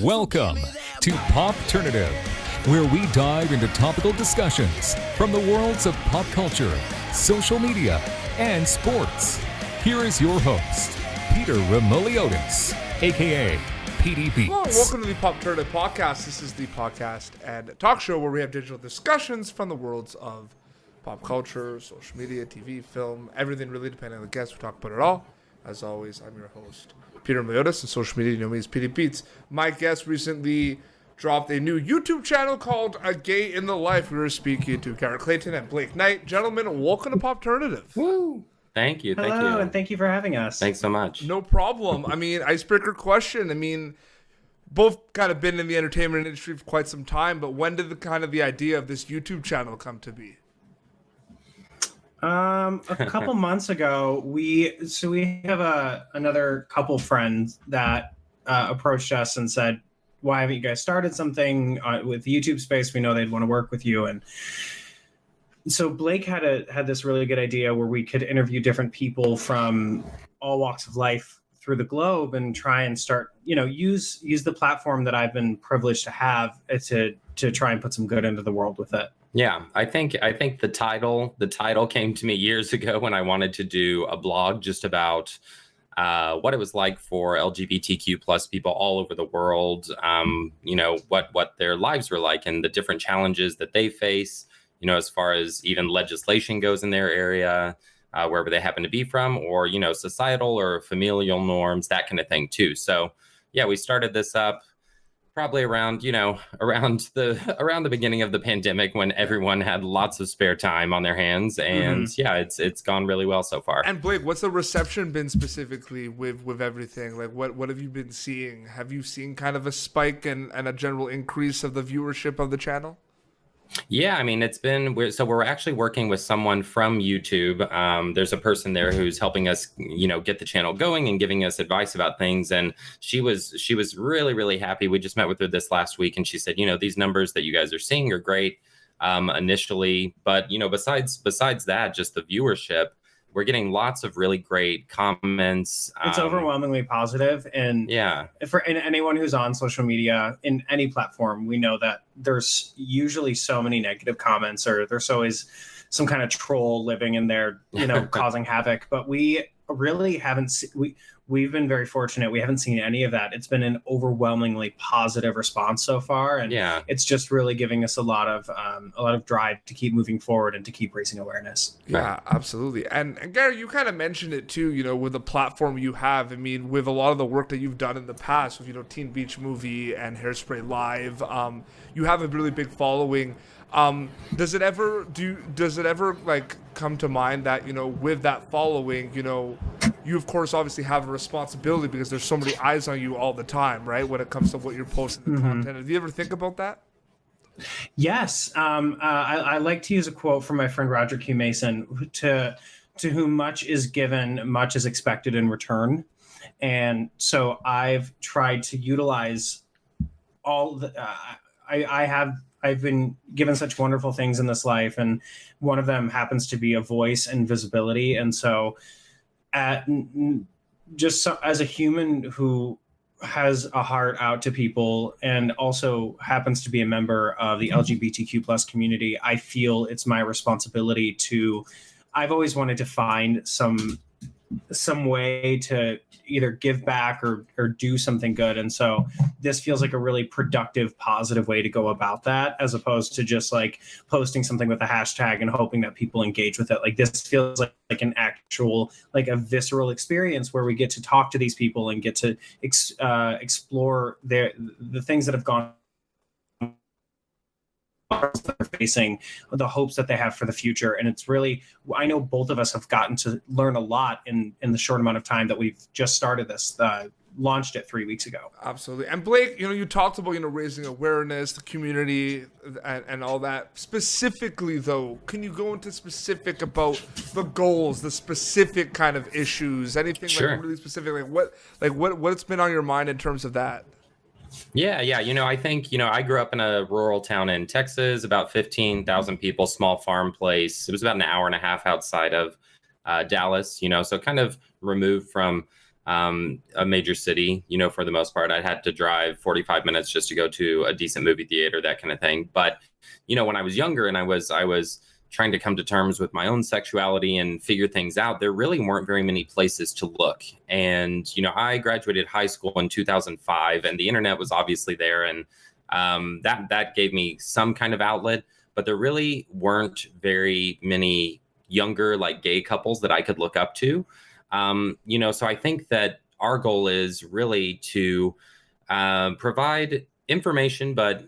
Welcome to Popternative, where we dive into topical discussions from the worlds of pop culture, social media, and sports. Here is your host, Peter Remoliotis, aka PD Beats. Hello, welcome to the Popternative podcast. This is the podcast and talk show where we have digital discussions from the worlds of pop culture, social media, TV, film, everything really, depending on the guest. We talk about it all. As always, I'm your host, Peter Remoliotis, and social media, you know me as PD Beats. My guest recently dropped a new YouTube channel called A Gay in the Life. We were speaking to Garrett Clayton and Blake Knight. Gentlemen, welcome to Popternative. Woo! Thank you. Hello, and thank you for having us. Thanks so much. No problem. I mean, icebreaker question. Both kind of been in the entertainment industry for quite some time, but when did the idea of this YouTube channel come to be? A couple months ago, we have another couple friends that approached us and said, "Why haven't you guys started something with YouTube space? We know they'd want to work with you." And so Blake had this really good idea where we could interview different people from all walks of life through the globe and try and start, use the platform that I've been privileged to have to try and put some good into the world with it. Yeah, I think the title came to me years ago when I wanted to do a blog just about what it was like for LGBTQ plus people all over the world. What their lives were like and the different challenges that they face. As far as even legislation goes in their area, wherever they happen to be from, or societal or familial norms, that kind of thing too. So yeah, we started this up probably around the beginning of the pandemic when everyone had lots of spare time on their hands, and yeah, it's gone really well so far. And Blake, what's the reception been specifically with everything? Like what have you been seeing? Have you seen kind of a spike and a general increase of the viewership of the channel? Yeah, we're actually working with someone from YouTube. There's a person there who's helping us, get the channel going and giving us advice about things. And she was really, really happy. We just met with her this last week, and she said, these numbers that you guys are seeing are great initially, but besides that, just the viewership, we're getting lots of really great comments. It's overwhelmingly positive, and for anyone who's on social media in any platform, we know that there's usually so many negative comments, or there's always some kind of troll living in there, causing havoc. But we really haven't. We've been very fortunate. We haven't seen any of that. It's been an overwhelmingly positive response so far, and it's just really giving us a lot of drive to keep moving forward and to keep raising awareness. Yeah, absolutely. And Gary, you kind of mentioned it too. With the platform you have. With a lot of the work that you've done in the past, with Teen Beach Movie and Hairspray Live, you have a really big following. Does it ever come to mind that with that following, you of course obviously have a responsibility because there's so many eyes on you all the time, right? When it comes to what you're posting, the content. Have you ever think about that? Yes, I like to use a quote from my friend Roger Q. Mason: "To whom much is given, much is expected in return." And so I've tried to utilize all the. I've been given such wonderful things in this life, and one of them happens to be a voice and visibility. And so, as a human who has a heart out to people and also happens to be a member of the LGBTQ plus community, I feel it's my responsibility I've always wanted to find some way to either give back or do something good. And so this feels like a really productive, positive way to go about that, as opposed to just like posting something with a hashtag and hoping that people engage with it. Like this feels like an actual, like a visceral experience where we get to talk to these people and get to explore the things that have gone that they're facing, the hopes that they have for the future. And it's really, I know both of us have gotten to learn a lot in the short amount of time that we've just started this, launched it 3 weeks ago. Absolutely. And Blake, you talked about, raising awareness, the community and all that. Specifically though, can you go into specific about the goals, the specific kind of issues, anything like really specific, what's been on your mind in terms of that? Yeah. I think, I grew up in a rural town in Texas, about 15,000 people, small farm place. It was about an hour and a half outside of Dallas, so kind of removed from a major city, for the most part. I had to drive 45 minutes just to go to a decent movie theater, that kind of thing. But, when I was younger and I was trying to come to terms with my own sexuality and figure things out, there really weren't very many places to look. And, I graduated high school in 2005, and the internet was obviously there. And that gave me some kind of outlet, but there really weren't very many younger, like, gay couples that I could look up to. So I think that our goal is really to provide information, but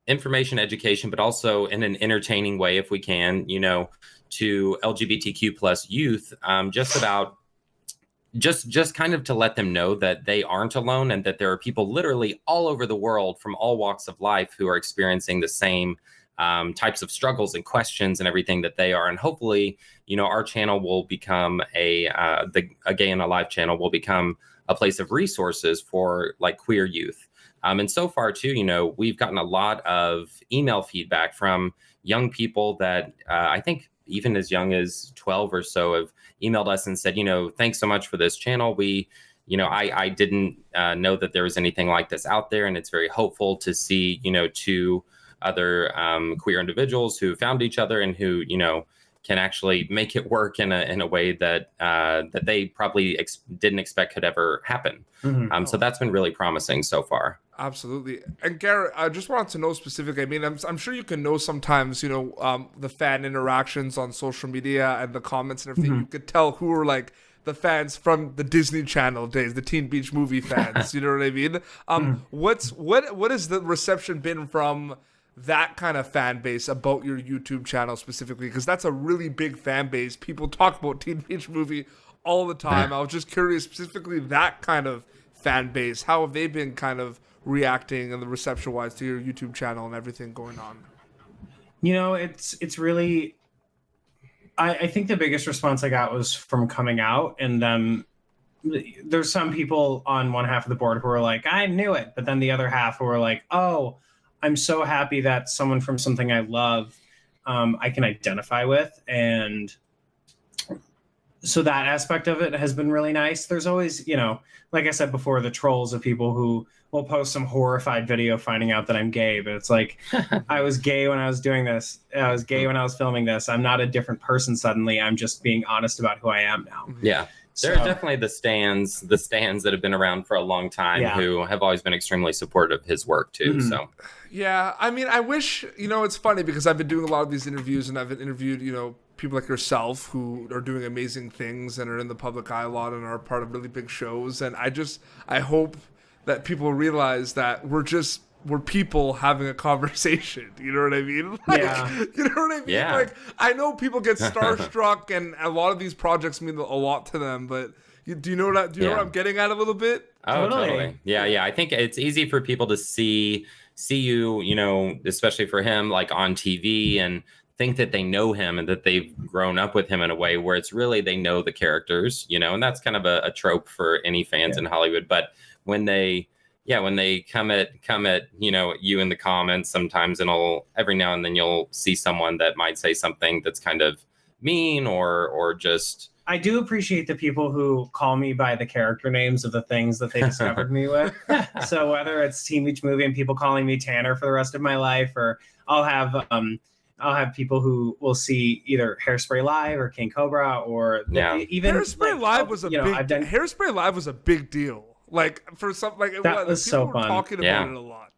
information, education, but also in an entertaining way, if we can, to LGBTQ plus youth, just kind of to let them know that they aren't alone, and that there are people literally all over the world from all walks of life who are experiencing the same types of struggles and questions and everything that they are. And hopefully, our channel will become a Gay and Alive channel will become a place of resources for, like, queer youth. And so far too, we've gotten a lot of email feedback from young people that I think even as young as 12 or so have emailed us and said, thanks so much for this channel. I didn't know that there was anything like this out there. And it's very hopeful to see, two other queer individuals who found each other and who, can actually make it work in a way that that they probably didn't expect could ever happen. Mm-hmm. So that's been really promising so far. Absolutely. And Garrett, I just wanted to know specifically, I mean, I'm sure you can know sometimes, the fan interactions on social media and the comments and everything, mm-hmm. You could tell who are, like, the fans from the Disney Channel days, the Teen Beach Movie fans, you know what I mean? What has the reception been from that kind of fan base about your YouTube channel specifically? Because that's a really big fan base. People talk about Teen Beach Movie all the time. I was just curious, specifically that kind of fan base, how have they been kind of reacting and the reception wise to your YouTube channel and everything going on? It's really, I think the biggest response I got was from coming out, and then there's some people on one half of the board who are like, I knew it, but then the other half who are like, oh, I'm so happy that someone from something I love, I can identify with. And so that aspect of it has been really nice. There's always, like I said before, the trolls of people who will post some horrified video finding out that I'm gay, but it's like, I was gay when I was doing this. I was gay when I was filming this. I'm not a different person suddenly. I'm just being honest about who I am now. Yeah. There are definitely the stands that have been around for a long time, yeah, who have always been extremely supportive of his work too. Mm-hmm. So, yeah, I mean, I wish, it's funny because I've been doing a lot of these interviews and I've interviewed, people like yourself who are doing amazing things and are in the public eye a lot and are part of really big shows. And I hope that people realize that we're people having a conversation. You know what I mean? Like, yeah. You know what I mean? Yeah. Like, I know people get starstruck and a lot of these projects mean a lot to them, but do you know what I'm getting at a little bit? Oh, totally. Yeah. I think it's easy for people to see you, especially for him, like on TV, and think that they know him and that they've grown up with him in a way where it's really, they know the characters, and that's kind of a trope for any fans in Hollywood. But when they come at you in the comments sometimes, and every now and then you'll see someone that might say something that's kind of mean or just. I do appreciate the people who call me by the character names of the things that they discovered me with. So whether it's Teen Beach Movie and people calling me Tanner for the rest of my life, or I'll have people who will see either Hairspray Live or King Cobra, or even Hairspray Live was Hairspray Live was a big deal. Like, for something like that was so fun. Talking about it a lot.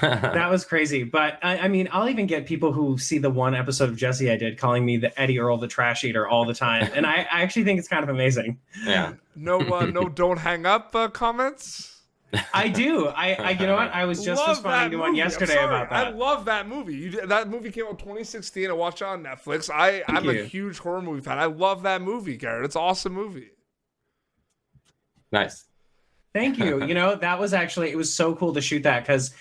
That was crazy. But I mean, I'll even get people who see the one episode of Jesse I did calling me the Eddie Earl the Trash Eater all the time, and I actually think it's kind of amazing. Yeah. No don't hang up comments. I do. I you know what? I was just responding to one yesterday about that. I love that movie. That movie came out 2016. I watched it on Netflix. I'm a huge horror movie fan. I love that movie, Garrett. It's an awesome movie. Nice. Thank you. That was actually, it was so cool to shoot that because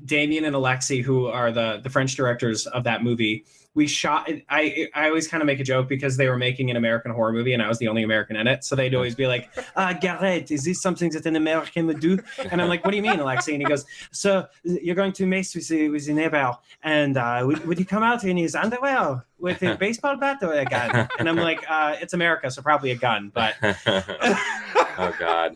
Damien and Alexi, who are the French directors of that movie, we shot it. I always kind of make a joke because they were making an American horror movie and I was the only American in it. So they'd always be like, Garrett, is this something that an American would do? And I'm like, what do you mean, Alexei? And he goes, so you're going to mess with your neighbor and would he come out in his underwear with a baseball bat or a gun? And I'm like, it's America, so probably a gun. But oh God.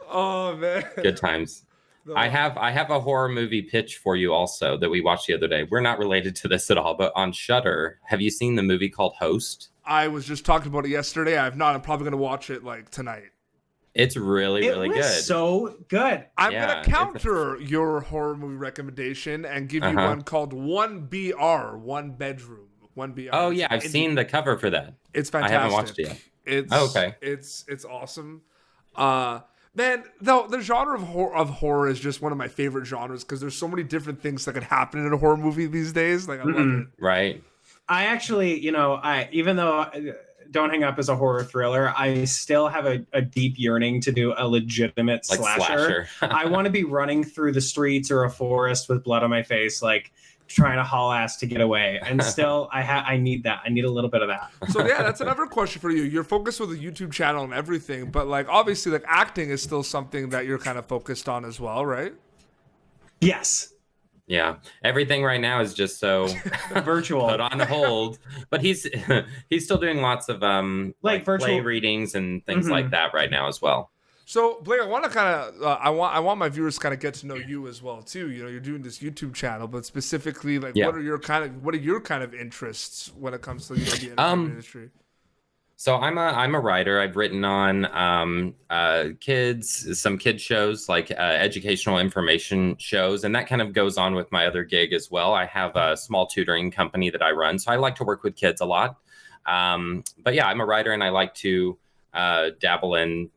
Oh man. Good times. No. I have a horror movie pitch for you also that we watched the other day. We're not related to this at all, but on Shudder, have you seen the movie called Host? I was just talking about it yesterday. I have not. I'm probably gonna watch it like tonight. It's really good. So good. I'm gonna counter your horror movie recommendation and give you one called 1BR, One Bedroom. 1BR. Oh yeah, I've seen the cover for that. It's fantastic. I haven't watched it yet. It's okay. It's awesome. Man, though the genre of horror is just one of my favorite genres because there's so many different things that could happen in a horror movie these days. Like I love it. Right. I actually, even though Don't Hang Up is a horror thriller, I still have a deep yearning to do a legitimate slasher. I want to be running through the streets or a forest with blood on my face, like trying to haul ass to get away. And still, I need that. I need a little bit of that. So yeah, that's another question for you. You're focused with a YouTube channel and everything, but like obviously like acting is still something that you're kind of focused on as well, right? Yes. Yeah, everything right now is just so virtual, put on hold. But he's still doing lots of like virtual play readings and things like that right now as well. So Blake, I want to kind of I want my viewers kind of get to know you as well too. You're doing this YouTube channel, but specifically like what are your kind of interests when it comes to the entertainment industry? So I'm a writer. I've written on some kid shows, like educational information shows, and that kind of goes on with my other gig as well. I have a small tutoring company that I run, so I like to work with kids a lot. But yeah, I'm a writer, and I like to dabble in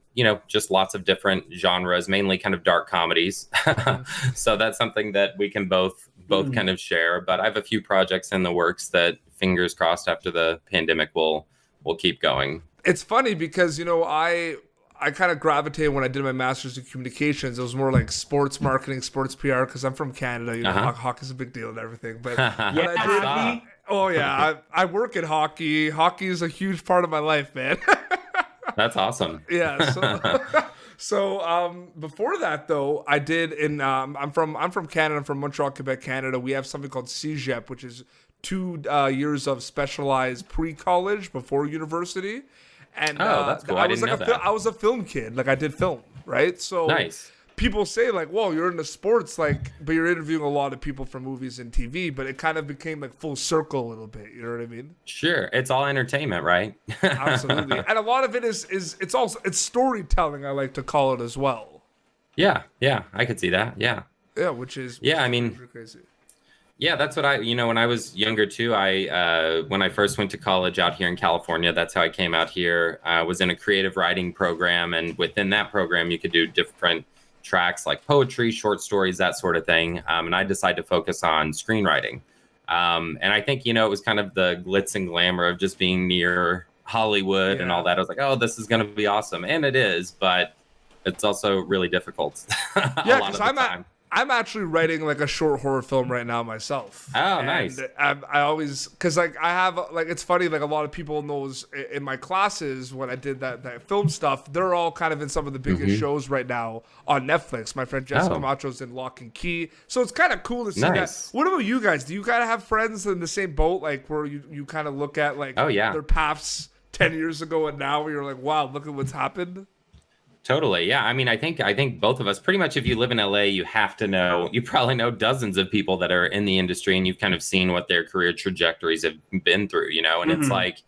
just lots of different genres, mainly kind of dark comedies. So that's something that we can both kind of share. But I have a few projects in the works that, fingers crossed, after the pandemic will keep going. It's funny because I kind of gravitated when I did my master's in communications. It was more like sports marketing, sports PR, because I'm from Canada. Hockey's a big deal and everything. But I work in hockey. Hockey is a huge part of my life, man. That's awesome. Yeah. So before that though, I did I'm from Canada. I'm from Montreal, Quebec, Canada. We have something called CEGEP, which is 2 years of specialized pre-college before university. And that's cool. I didn't know that. I was a film kid. Like I did film, right? So nice. People say like, "Whoa, you're into sports," like, but you're interviewing a lot of people from movies and TV. But it kind of became like full circle a little bit. You know what I mean? Sure, it's all entertainment, right? Absolutely, and a lot of it is it's storytelling. I like to call it as well. Yeah, I could see that. Yeah, which is crazy. Yeah, that's what when I was younger too, when I first went to college out here in California, that's how I came out here. I was in a creative writing program, and within that program, you could do different tracks like poetry, short stories, that sort of thing. And I decided to focus on screenwriting. And I think, it was kind of the glitz and glamour of just being near Hollywood and all that. I was like, oh, this is going to be awesome. And it is, but it's also really difficult. Yeah, because I'm actually writing like a short horror film right now myself. Oh, nice. I always, because like I have, like, it's funny, like a lot of people knows in my classes when I did that film stuff, they're all kind of in some of the biggest shows right now on Netflix. My friend Jessica Macho's in Lock and Key. So it's kind of cool to see that. What about you guys? Do you kind of have friends in the same boat, like where you kind of look at like their paths 10 years ago and now where you're like, wow, look at what's happened? Totally. Yeah. I mean, I think both of us, pretty much, if you live in LA, you probably know dozens of people that are in the industry, and you've kind of seen what their career trajectories have been through, and it's like,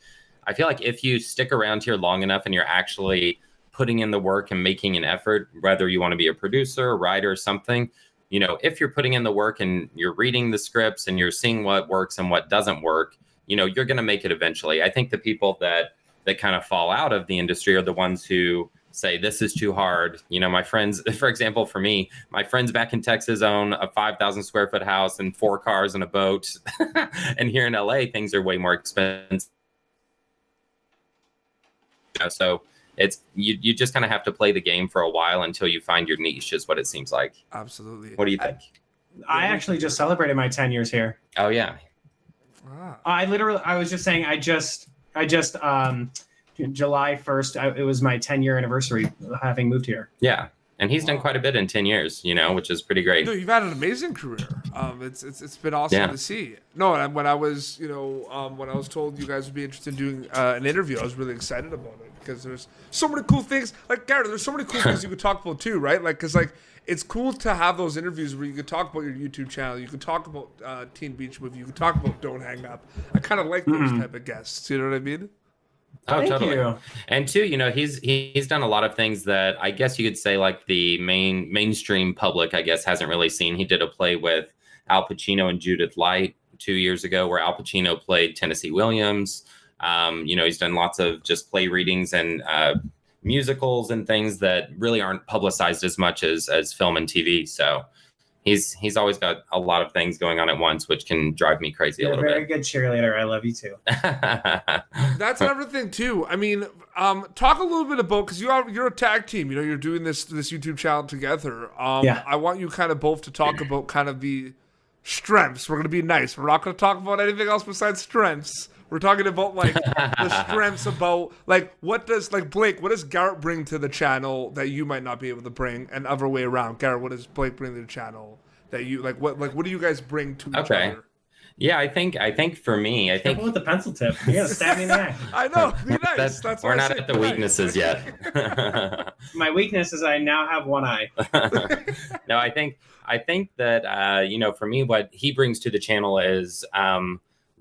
I feel like if you stick around here long enough and you're actually putting in the work and making an effort, whether you want to be a producer, a writer, or something, if you're putting in the work and you're reading the scripts and you're seeing what works and what doesn't work, you're going to make it eventually. I think the people that kind of fall out of the industry are the ones who say this is too hard. My friends, for example, for me, my friends back in Texas own a 5,000 square foot house and 4 cars and a boat. And here in LA, things are way more expensive. So it's you just kind of have to play the game for a while until you find your niche, is what it seems like. Absolutely. What do you think? I actually just celebrated my 10 years here. Oh yeah. I was just saying, I just July 1st, it was my 10-year anniversary having moved here. Yeah. And he's done quite a bit in 10 years, which is pretty great. No, you've had an amazing career. It's been awesome to see. No, and when I was told you guys would be interested in doing an interview, I was really excited about it because there's so many cool things. Like Garrett, there's so many cool things you could talk about too, right? Like, because it's cool to have those interviews where you could talk about your YouTube channel, you could talk about Teen Beach Movie, you could talk about Don't Hang Up. I kind of like those type of guests. You know what I mean? Oh, Thank totally. you. And too, he's done a lot of things that I guess you could say like the mainstream public, I guess, hasn't really seen. He did a play with Al Pacino and Judith Light 2 years ago where Al Pacino played Tennessee Williams. He's done lots of just play readings and musicals and things that really aren't publicized as much as film and TV. So he's always got a lot of things going on at once, which can drive me crazy a little bit. You're a very good cheerleader. I love you too. That's another thing too. I mean, talk a little bit about, because you're a tag team. You're doing this YouTube channel together. I want you kind of both to talk about kind of the strengths. We're gonna be nice. We're not gonna talk about anything else besides strengths. We're talking about like the strengths about like what does Garrett bring to the channel that you might not be able to bring, and other way around. Garrett, what does Blake bring to the channel that you what do you guys bring to each other? Yeah, I think for me, Careful with the pencil tip. You're gonna stab me in the neck. I know. Be nice. That's we're not at the weaknesses yet. My weakness is I now have one eye. No, I think that for me, what he brings to the channel is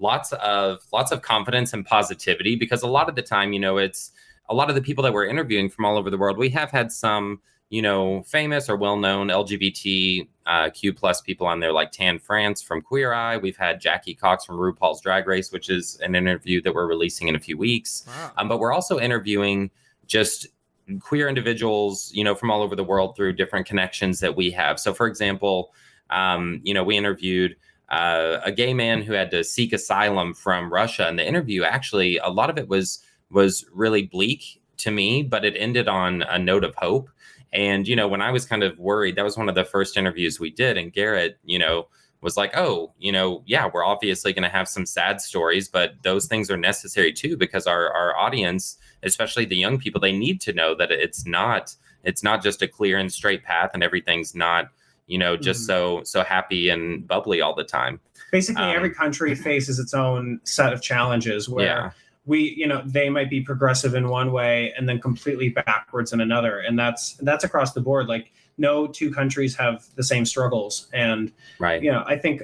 lots of confidence and positivity, because a lot of the time, it's a lot of the people that we're interviewing from all over the world. We have had some, famous or well-known LGBTQ plus people on there, like Tan France from Queer Eye. We've had Jackie Cox from RuPaul's Drag Race, which is an interview that we're releasing in a few weeks. Wow. But we're also interviewing just queer individuals, from all over the world through different connections that we have. So, for example, we interviewed a gay man who had to seek asylum from Russia. And the interview, actually, a lot of it was really bleak to me, but it ended on a note of hope. And, when I was kind of worried, that was one of the first interviews we did. And Garrett, was like, oh, yeah, we're obviously going to have some sad stories, but those things are necessary too, because our audience, especially the young people, they need to know that it's not just a clear and straight path and everything's not, just so happy and bubbly all the time. Basically, every country faces its own set of challenges where they might be progressive in one way and then completely backwards in another. And that's across the board. Like, no two countries have the same struggles. And, I think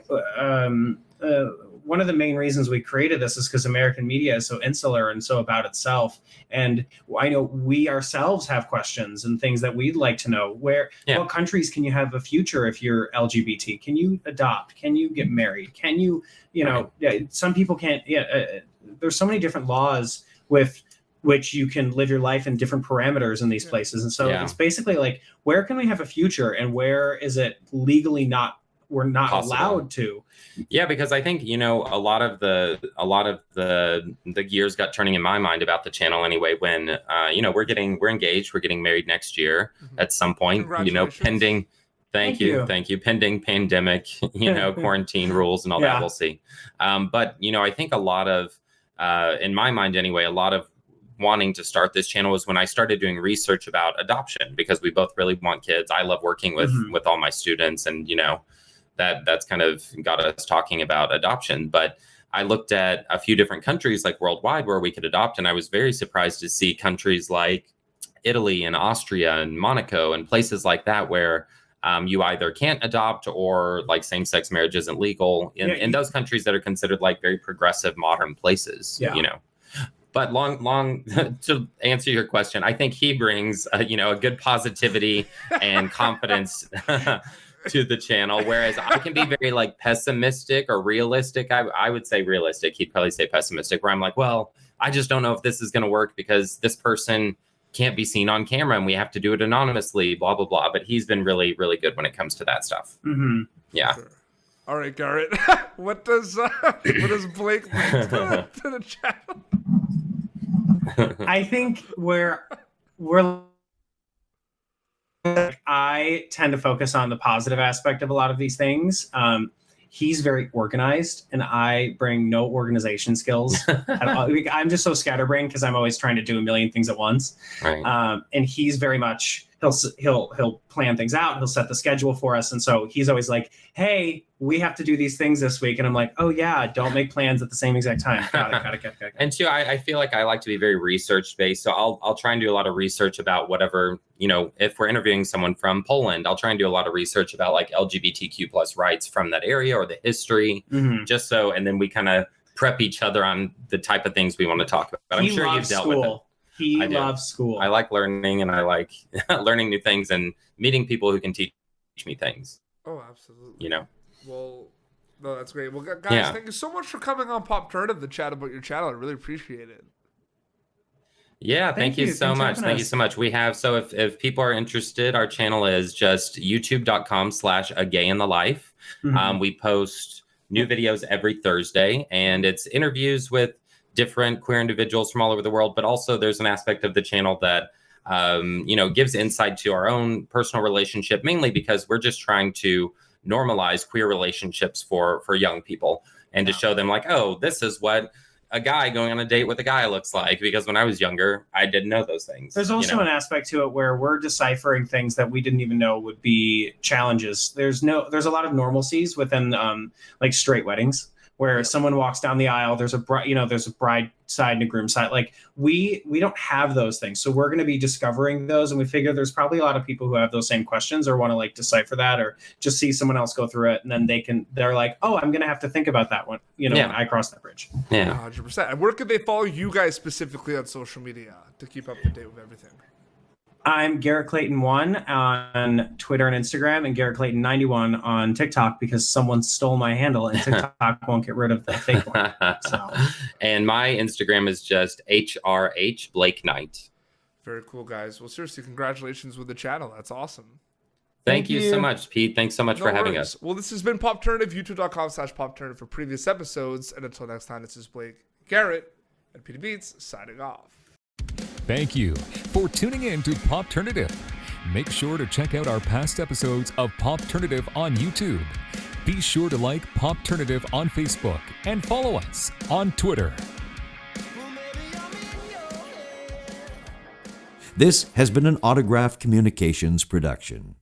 one of the main reasons we created this is because American media is so insular and so about itself. And I know we ourselves have questions and things that we'd like to know. What countries can you have a future if you're LGBT? Can you adopt? Can you get married? Can you, some people can't. There's so many different laws with which you can live your life in different parameters in these places. And so it's basically like, where can we have a future and where is it legally we're not possible. Allowed to. Yeah, because I think, a lot of the gears got turning in my mind about the channel anyway, when, we're engaged, we're getting married next year at some point, pending. Thank you. Pending pandemic, quarantine rules and all that, we'll see. But, I think a lot of, in my mind anyway, a lot of wanting to start this channel was when I started doing research about adoption, because we both really want kids. I love working with all my students, and, that's kind of got us talking about adoption. But I looked at a few different countries like worldwide where we could adopt. And I was very surprised to see countries like Italy and Austria and Monaco and places like that where you either can't adopt or like same-sex marriage isn't legal in those countries that are considered like very progressive modern places, But long to answer your question, I think he brings, a good positivity and confidence to the channel, whereas I can be very like pessimistic or realistic. I would say realistic. He'd probably say pessimistic, where I'm like, well, I just don't know if this is going to work because this person can't be seen on camera and we have to do it anonymously, blah, blah, blah. But he's been really, really good when it comes to that stuff. Mm-hmm. Yeah. Sure. All right, Garrett, what does Blake bring to the channel? I think I tend to focus on the positive aspect of a lot of these things. he's very organized, and I bring no organization skills at all. I'm just so scatterbrained because I'm always trying to do a million things at once. Right. And he's very much, he'll plan things out. He'll set the schedule for us. And so he's always like, hey, we have to do these things this week. And I'm like, oh yeah, don't make plans at the same exact time. Got it. And two, I feel like I like to be very research based. So I'll try and do a lot of research about whatever, if we're interviewing someone from Poland, I'll try and do a lot of research about like LGBTQ plus rights from that area or the history, just so, and then we kind of prep each other on the type of things we want to talk about. But I'm sure you've dealt with it. He loves school. I like learning, and I like learning new things and meeting people who can teach me things. Oh, absolutely. Well, no, that's great. Well, guys, thank you so much for coming on Popternative to chat about your channel. I really appreciate it. Yeah, thank you so much. Thank you so much. We have, so if people are interested, our channel is just youtube.com/agayinthelife. We post new videos every Thursday, and it's interviews with different queer individuals from all over the world, but also there's an aspect of the channel that gives insight to our own personal relationship, mainly because we're just trying to normalize queer relationships for young people and to show them like, oh, this is what a guy going on a date with a guy looks like, because when I was younger, I didn't know those things. There's also an aspect to it where we're deciphering things that we didn't even know would be challenges. There's a lot of normalcies within like straight weddings, where someone walks down the aisle, there's a bride side and a groom side. Like we don't have those things. So we're going to be discovering those. And we figure there's probably a lot of people who have those same questions or want to like decipher that, or just see someone else go through it. And then they're like, oh, I'm going to have to think about that one. When I cross that bridge. Yeah. 100%. And where could they follow you guys specifically on social media to keep up to date with everything? I'm Garrett Clayton 1 on Twitter and Instagram, and Garrett Clayton 91 on TikTok, because someone stole my handle and TikTok won't get rid of the fake one. So. And my Instagram is just HRH Blake Knight. Very cool, guys. Well, seriously, congratulations with the channel. That's awesome. Thank you so much, Pete. Thanks so much for having us. Well, this has been Popternative, youtube.com/Popternative for previous episodes. And until next time, this is Blake, Garrett, and Peter Beats signing off. Thank you for tuning in to Popternative. Make sure to check out our past episodes of Popternative on YouTube. Be sure to like Popternative on Facebook and follow us on Twitter. This has been an Autograph Communications production.